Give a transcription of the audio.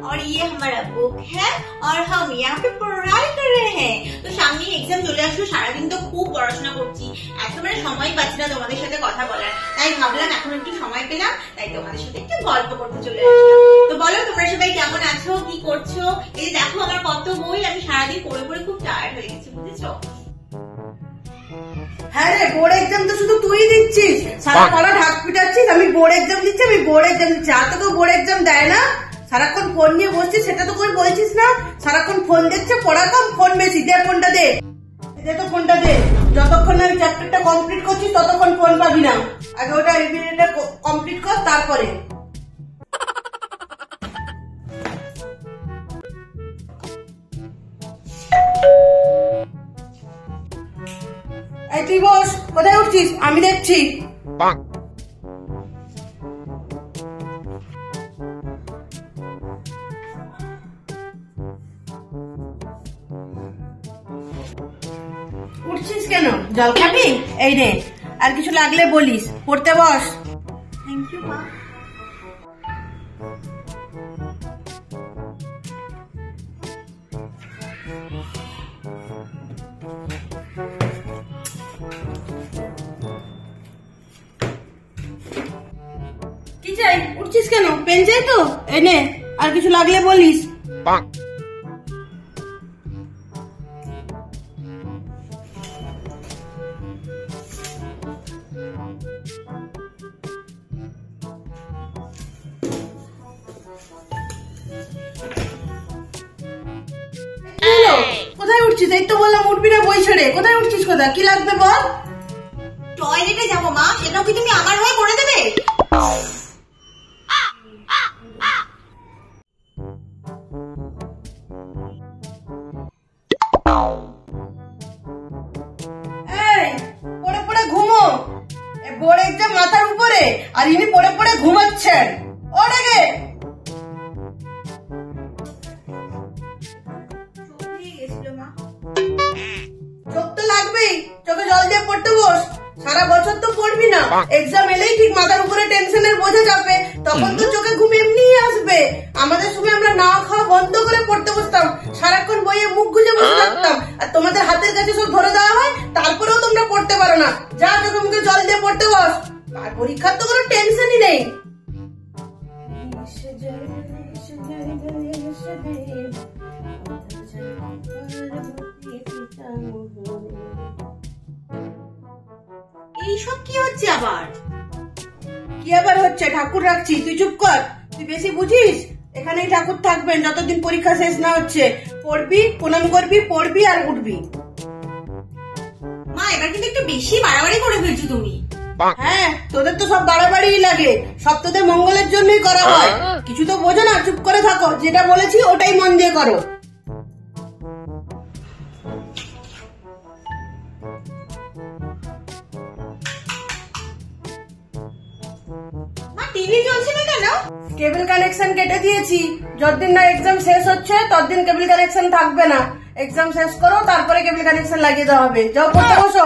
और ये हमारा बुक है और हम यहाँ पे पढ़ाई कर रहे हैं। তো সামনে এক্সাম চলে আসলো, সারাদিন তো খুব পড়াশোনা করছি, একেবারে সময় পাচ্ছি না তোমাদের সাথে কথা বলার। তাই ভাবলাম এখন একটু সময় পেলাম, তাই তোমাদের সাথে একটু গল্প করতে চলে আসলাম। তো বলো তোমরা সবাই কেমন আছো, কি করছো? এই দেখো আমার কত বই, আমি সারাদিন পড়ে পড়ে খুব টায়ার্ড হয়ে গেছি, বুঝেছো? হ্যাঁ রে, বোর্ড এক্সাম তো শুধু তুই দিচ্ছিস, সারা পড়া ঢাক পিটাচ্ছিস। আমি বোর্ড এক্সাম দিচ্ছি, আমি বোর্ড এক্সাম দিচ্ছি। আর তো কেউ বোর্ড এক্সাম দেয় না, সারাক্ষণ ফোন নিয়ে বসছিস, সেটা তো কই বলছিস না। সারাক্ষণ ফোন দেখছে, পড়া কম, ফোন বেশি। দে ফোনটা দে, দে তো ফোনটা দে। যতক্ষণ না চ্যাপ্টারটা কমপ্লিট করছিস ততক্ষণ ফোন পাবি না। আগে ওটা রিভিশনটা কমপ্লিট কর, তারপরে। এই তুই বস, কোথায় উঠছিস? আমি দেখছি। উঠছিস কেন? জল খাবি? এই নে, আর কিছু লাগলে বলিস। পড়তে বস। থ্যাংক ইউ মা। কি চাই? উঠছিস কেন? পেন চাই তো? এই নে, আর কিছু লাগলে বলিস। কোথায় উঠছিস? এই তো বললাম উঠবি না বই ছেড়ে। কোথায় উঠছিস? কোথায়? কি লাগবে বল? টয়লেটে যাবো মা, সেটাও কি তুমি আমার হয়ে করে দেবে? পড়ে পড়ে ঘুমো। বোর্ড এক্সাম মাথার উপরে, আর ইনি পড়ে পড়ে ঘুমাচ্ছেন। ওটাকে চোখ তো লাগবেই, চোখে জল দিয়ে পড়তে বস। সারা বছর তো পড়বি না, এক্সাম এলেই ঠিক মাথার উপরে টেনশনের বোঝা চাপে, তখন তো চোখে ঘুম এমনিই আসবে। আমাদের সময় আমরা না খাওয়া বন্ধ করে পড়তে বসতাম, সারাক্ষণ বইয়ে মুখ গুজে বসে থাকতাম, আর তোমাদের হাতের কাছে সব ধরে দেওয়া হয়, তারপরেও তোমরা পড়তে পারো না। যা, চোখে মুখে জল দিয়ে পড়তে বস। আর পরীক্ষার তো কোনো টেনশনই নেই। এইসব কি হচ্ছে আবার? কি আবার হচ্ছে? ঠাকুর রাখছি, তুই চুপ কর। তুই বেশি বুঝিস। এখানেই ঠাকুর থাকবেন যতদিন পরীক্ষা শেষ না হচ্ছে। পড়বি, প্রণাম করবি, পড়বি আর উঠবি। মা এবার কিন্তু একটু বেশি বাড়াবাড়ি করে ফেলছো তুমি। হ্যাঁ, তোদের তো সব বাড়াবাড়িই লাগে, সব তোদের মঙ্গলের জন্যই করা হয়। কিছু তো বোঝো না, চুপ করে থাকো। যেটা বলেছি ওটাই মন দিয়ে করো। টিভি চলছে না কেন? কেবল কানেকশন কেটে দিয়েছি। যতদিন না এক্সাম শেষ হচ্ছে ততদিন কেবল কানেকশন থাকবে না। এক্সাম শেষ করো, তারপরে কেবল কানেকশন লাগিয়ে দেওয়া হবে। যাও পড়তে বসো।